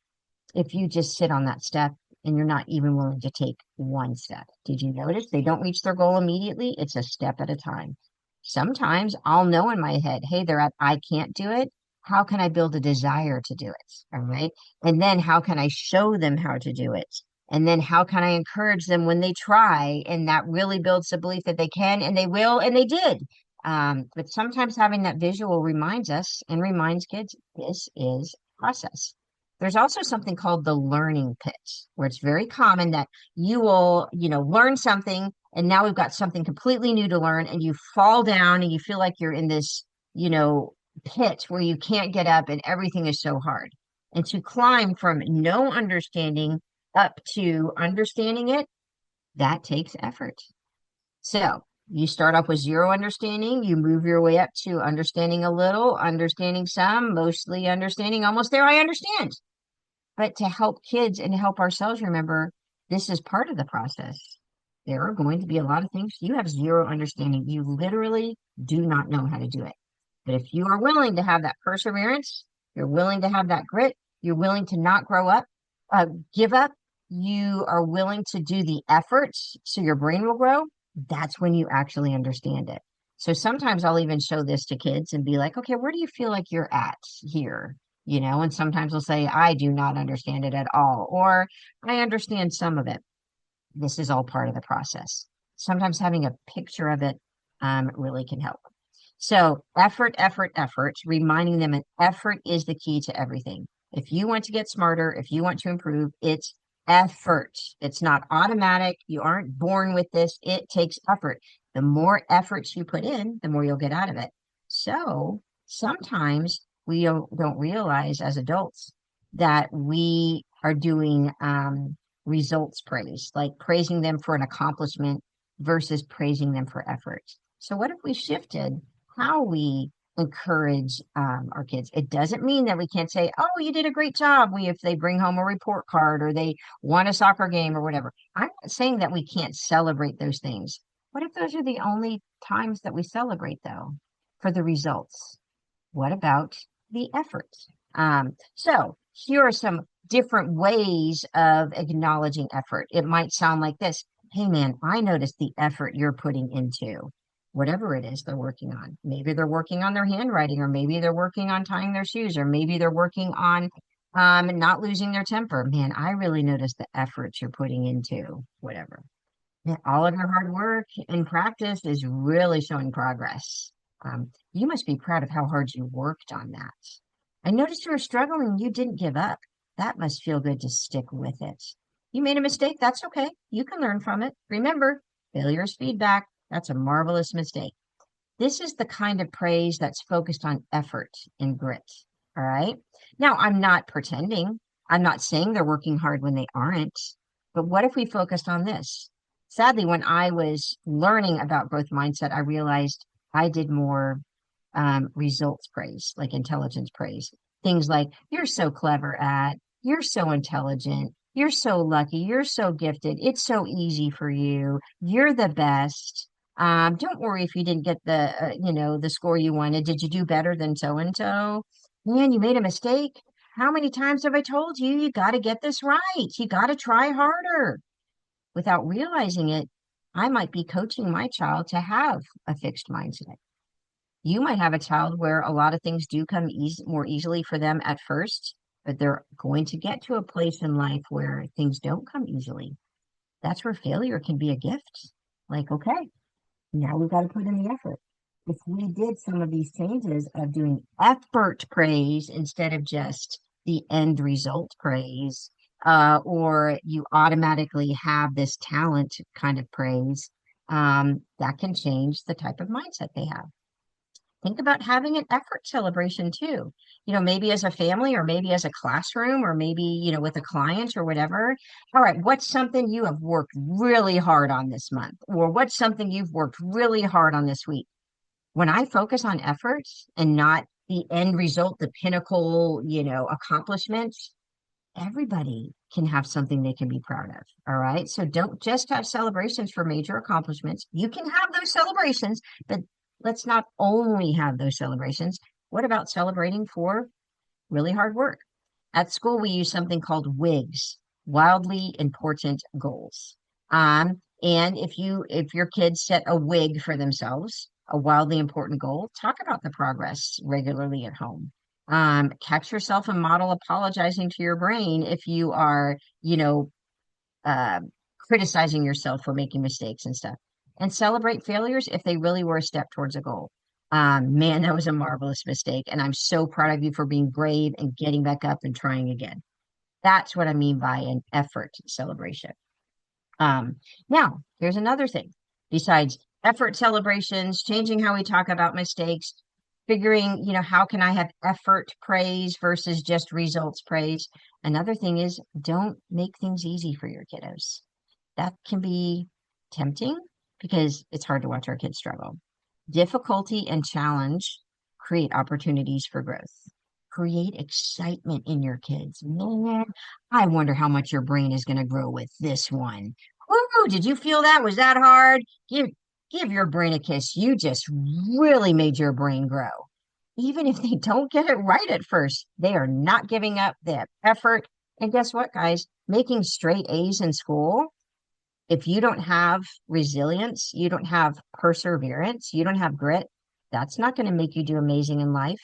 A: if you just sit on that step and you're not even willing to take one step. Did you notice they don't reach their goal immediately? It's a step at a time. Sometimes I'll know in my head, hey, they're at I can't do it. How can I build a desire to do it? All right. And then how can I show them how to do it? And then how can I encourage them when they try? And that really builds the belief that they can and they will and they did. But sometimes having that visual reminds us and reminds kids this is process. There's also something called the learning pit, where it's very common that you will, learn something, and now we've got something completely new to learn, and you fall down and you feel like you're in this, pit where you can't get up and everything is so hard. And to climb from no understanding up to understanding it, that takes effort. So you start off with zero understanding, you move your way up to understanding a little, understanding some, mostly understanding, almost there, I understand. But to help kids and to help ourselves remember, this is part of the process. There are going to be a lot of things you have zero understanding. You literally do not know how to do it. But if you are willing to have that perseverance, you're willing to have that grit, you're willing to not give up, you are willing to do the efforts so your brain will grow, that's when you actually understand it. So sometimes I'll even show this to kids and be like, okay, where do you feel like you're at here? And sometimes they'll say, I do not understand it at all, or I understand some of it. This is all part of the process. Sometimes having a picture of it really can help. So effort, effort, effort, reminding them that effort is the key to everything. If you want to get smarter, if you want to improve, it's effort. It's not automatic. You aren't born with this. It takes effort. The more efforts you put in, the more you'll get out of it. So sometimes we don't realize as adults that we are doing results praise, like praising them for an accomplishment versus praising them for effort. So, what if we shifted how we encourage our kids? It doesn't mean that we can't say, "Oh, you did a great job." If they bring home a report card or they won a soccer game or whatever. I'm not saying that we can't celebrate those things. What if those are the only times that we celebrate, though, for the results? What about the effort? So here are some different ways of acknowledging effort. It might sound like this. Hey man, I noticed the effort you're putting into whatever it is they're working on. Maybe they're working on their handwriting, or maybe they're working on tying their shoes, or maybe they're working on not losing their temper. Man, I really noticed the effort you're putting into whatever. Yeah, all of your hard work and practice is really showing progress. You must be proud of how hard you worked on that. I noticed you were struggling. You didn't give up. That must feel good to stick with it. You made a mistake. That's okay. You can learn from it. Remember, failure is feedback. That's a marvelous mistake. This is the kind of praise that's focused on effort and grit. All right. Now, I'm not pretending. I'm not saying they're working hard when they aren't. But what if we focused on this? Sadly, when I was learning about growth mindset, I realized I did more results praise, like intelligence praise. Things like, you're so clever at, you're so intelligent, you're so lucky, you're so gifted, it's so easy for you, you're the best. Don't worry if you didn't get the score you wanted. Did you do better than so and so? Man, you made a mistake. How many times have I told you, you got to get this right? You got to try harder. Without realizing it, I might be coaching my child to have a fixed mindset. You might have a child where a lot of things do come more easily for them at first, but they're going to get to a place in life where things don't come easily. That's where failure can be a gift. Like, okay, now we've got to put in the effort. If we did some of these changes of doing effort praise instead of just the end result praise, or you automatically have this talent kind of praise, that can change the type of mindset they have. Think about having an effort celebration too. Maybe as a family, or maybe as a classroom, or maybe, with a client or whatever. All right, what's something you have worked really hard on this month? Or what's something you've worked really hard on this week? When I focus on efforts and not the end result, the pinnacle, accomplishments, everybody can have something they can be proud of. All right. So don't just have celebrations for major accomplishments. You can have those celebrations, but let's not only have those celebrations. What about celebrating for really hard work? At school, we use something called WIGs, wildly important goals. And if your kids set a WIG for themselves, a wildly important goal, talk about the progress regularly at home. Catch yourself and model apologizing to your brain if you are, uh, criticizing yourself for making mistakes and stuff. And celebrate failures if they really were a step towards a goal. Man, that was a marvelous mistake. And I'm so proud of you for being brave and getting back up and trying again. That's what I mean by an effort celebration. Now, here's another thing. Besides effort celebrations, changing how we talk about mistakes, figuring, how can I have effort praise versus just results praise? Another thing is, don't make things easy for your kiddos. That can be tempting because it's hard to watch our kids struggle. Difficulty and challenge create opportunities for growth. Create excitement in your kids. Man, I wonder how much your brain is going to grow with this one. Woo, did you feel that? Was that hard? Give your brain a kiss. You just really made your brain grow. Even if they don't get it right at first, they are not giving up. They have effort. And guess what, guys? Making straight A's in school, if you don't have resilience, you don't have perseverance, you don't have grit, that's not going to make you do amazing in life.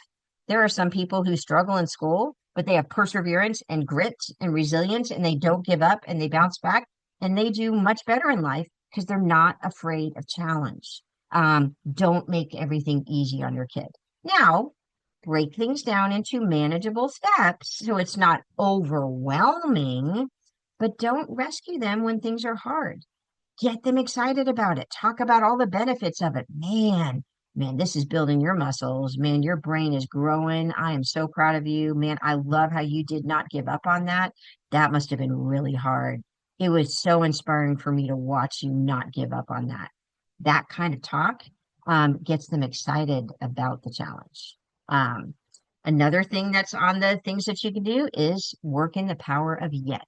A: There are some people who struggle in school, but they have perseverance and grit and resilience, and they don't give up and they bounce back and they do much better in life because they're not afraid of challenge. Don't make everything easy on your kid. Now, break things down into manageable steps so it's not overwhelming, but don't rescue them when things are hard. Get them excited about it. Talk about all the benefits of it. Man, man, this is building your muscles. Man, your brain is growing. I am so proud of you. Man, I love how you did not give up on that. That must have been really hard. It was so inspiring for me to watch you not give up on that. That kind of talk gets them excited about the challenge. Um, Another thing that's on the things that you can do is work in the power of yet.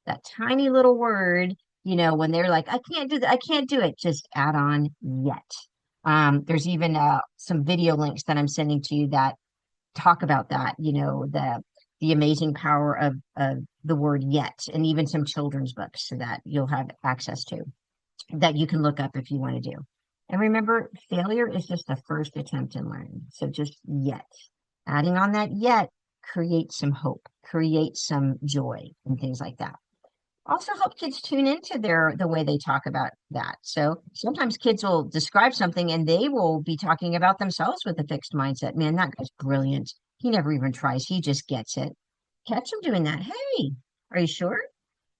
A: That tiny little word, when they're like, I can't do that, I can't do it, just add on yet. There's even some video links that I'm sending to you that talk about that, the amazing power of the word yet, and even some children's books so that you'll have access to that you can look up if you want to do. And remember, failure is just the first attempt in learning. So just yet. Adding on that yet creates some hope, creates some joy and things like that. Also help kids tune into the way they talk about that. So sometimes kids will describe something and they will be talking about themselves with a fixed mindset. Man, that guy's brilliant. He never even tries. He just gets it. Catch him doing that. Hey, are you sure?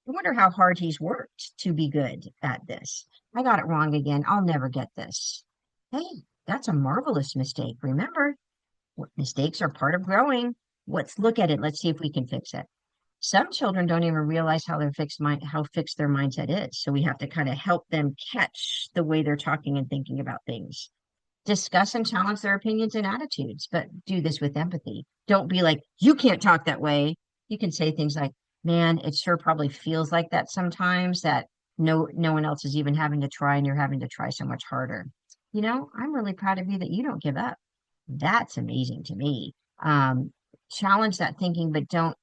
A: I wonder how hard he's worked to be good at this. I got it wrong again. I'll never get this. Hey, that's a marvelous mistake. Remember, mistakes are part of growing. Let's look at it. Let's see if we can fix it. Some children don't even realize how fixed their mindset is. So we have to kind of help them catch the way they're talking and thinking about things. Discuss and challenge their opinions and attitudes, but do this with empathy. Don't be like, you can't talk that way. You can say things like, man, it sure probably feels like that sometimes that no one else is even having to try and you're having to try so much harder. I'm really proud of you that you don't give up. That's amazing to me. Challenge that thinking, but don't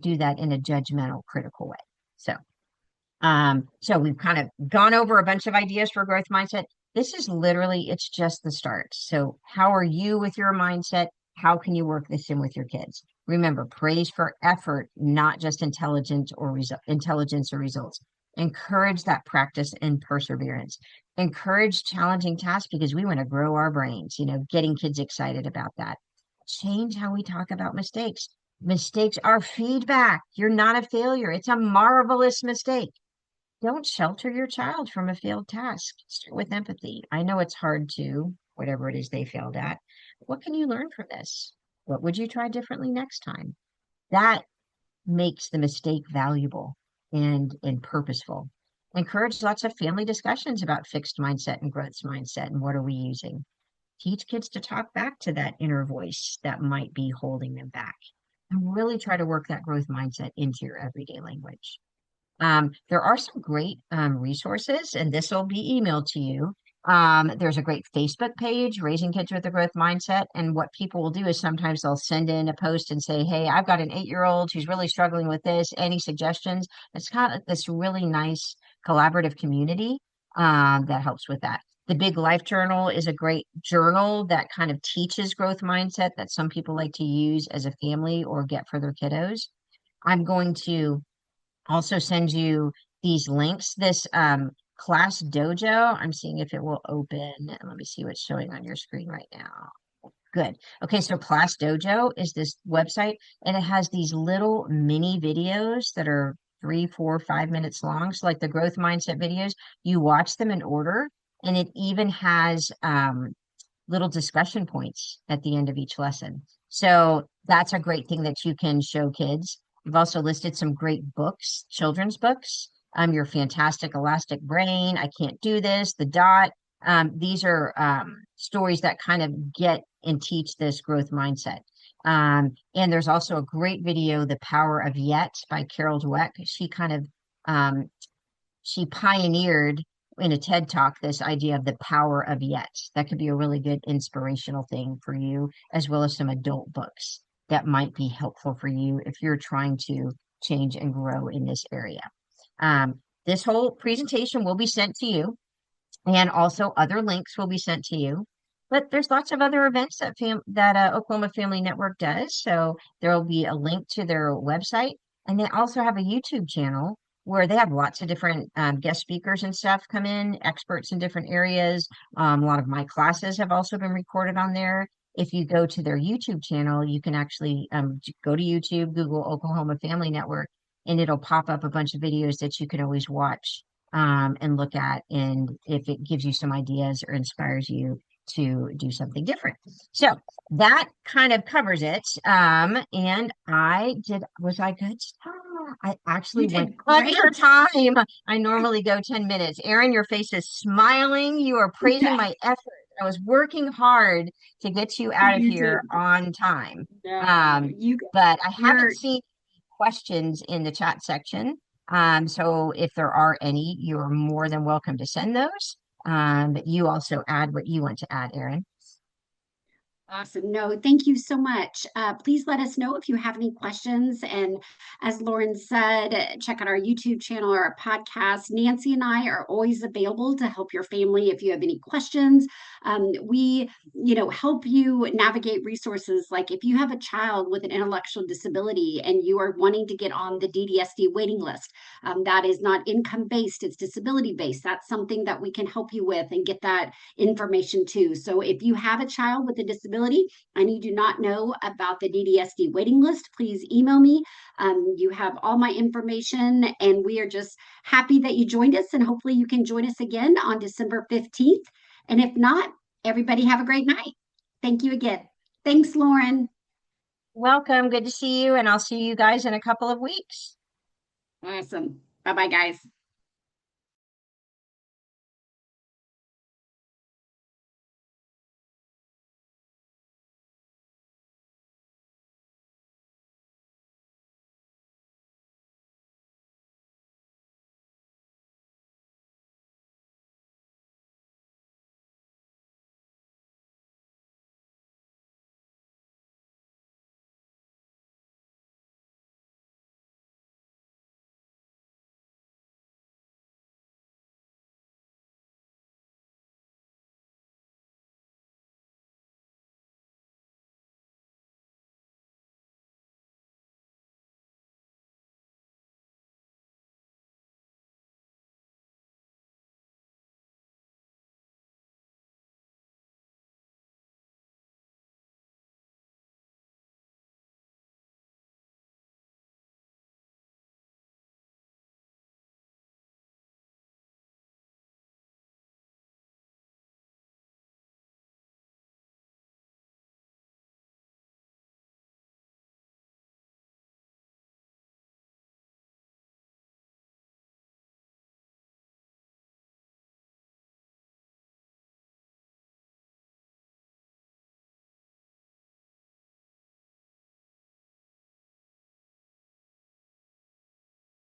A: do that in a judgmental, critical way. So we've kind of gone over a bunch of ideas for growth mindset. This is literally, it's just the start. So how are you with your mindset? How can you work this in with your kids? Remember, praise for effort, not just intelligence or results. Encourage that practice and perseverance. Encourage challenging tasks because we want to grow our brains, getting kids excited about that. Change how we talk about mistakes. Mistakes are feedback. You're not a failure. It's a marvelous mistake. Don't shelter your child from a failed task. Start with empathy. I know it's hard to, whatever it is they failed at. What can you learn from this? What would you try differently next time? That makes the mistake valuable and purposeful. Encourage lots of family discussions about fixed mindset and growth mindset and what are we using. Teach kids to talk back to that inner voice that might be holding them back. And really try to work that growth mindset into your everyday language. There are some great resources, and this will be emailed to you. There's a great Facebook page, Raising Kids with a Growth Mindset. And what people will do is sometimes they'll send in a post and say, hey, I've got an 8-year-old who's really struggling with this. Any suggestions? It's kind of this really nice collaborative community that helps with that. The Big Life Journal is a great journal that kind of teaches growth mindset that some people like to use as a family or get for their kiddos. I'm going to also send you these links. This class dojo, I'm seeing if it will open. Let me see what's showing on your screen right now. Good. Okay, so Class Dojo is this website, and it has these little mini videos that are 3, 4, 5 minutes long. So, like the growth mindset videos, you watch them in order, and it even has little discussion points at the end of each lesson. So that's a great thing that you can show kids. We've also listed some great books, children's books. Your Fantastic Elastic Brain, I Can't Do This, The Dot. These are stories that kind of get and teach this growth mindset. And there's also a great video, The Power of Yet by Carol Dweck. She kind of she pioneered in a TED talk this idea of the power of yet. That could be a really good inspirational thing for you, as well as some adult books that might be helpful for you if you're trying to change and grow in this area. This whole presentation will be sent to you, and also other links will be sent to you. But there's lots of other events that Oklahoma Family Network does. So there will be a link to their website, and they also have a YouTube channel where they have lots of different guest speakers and stuff come in, experts in different areas. A lot of my classes have also been recorded on there. If you go to their YouTube channel, you can actually go to YouTube, Google Oklahoma Family Network, and it'll pop up a bunch of videos that you can always watch and look at. And if it gives you some ideas or inspires you, to do something different. So that kind of covers it. And was I good? I actually
B: You
A: went
B: did
A: under
B: great.
A: time. I normally go 10 minutes. Erin, your face is smiling. You are praising my effort. I was working hard to get you out of
B: You
A: here
B: did.
A: on time.
B: No,
A: Um,
B: you
A: but I haven't
B: you're
A: seen questions in the chat section. So if there are any, you're more than welcome to send those. But you also add what you want to add, Erin.
B: awesome. No, thank you so much. Please let us know if you have any questions. And as Lauren said, check out our YouTube channel or our podcast. Nancy and I are always available to help your family if you have any questions. We help you navigate resources. Like if you have a child with an intellectual disability and you are wanting to get on the DDSD waiting list, that is not income based, it's disability based. That's something that we can help you with and get that information too. So if you have a child with a disability and you do not know about the DDSD waiting list, please email me. You have all my information, and we are just happy that you joined us. And hopefully, you can join us again on December 15th. And if not, everybody have a great night. Thank you again. Thanks, Lauren.
A: Welcome. Good to see you. And I'll see you guys in a couple of weeks.
B: Awesome. Bye bye, guys.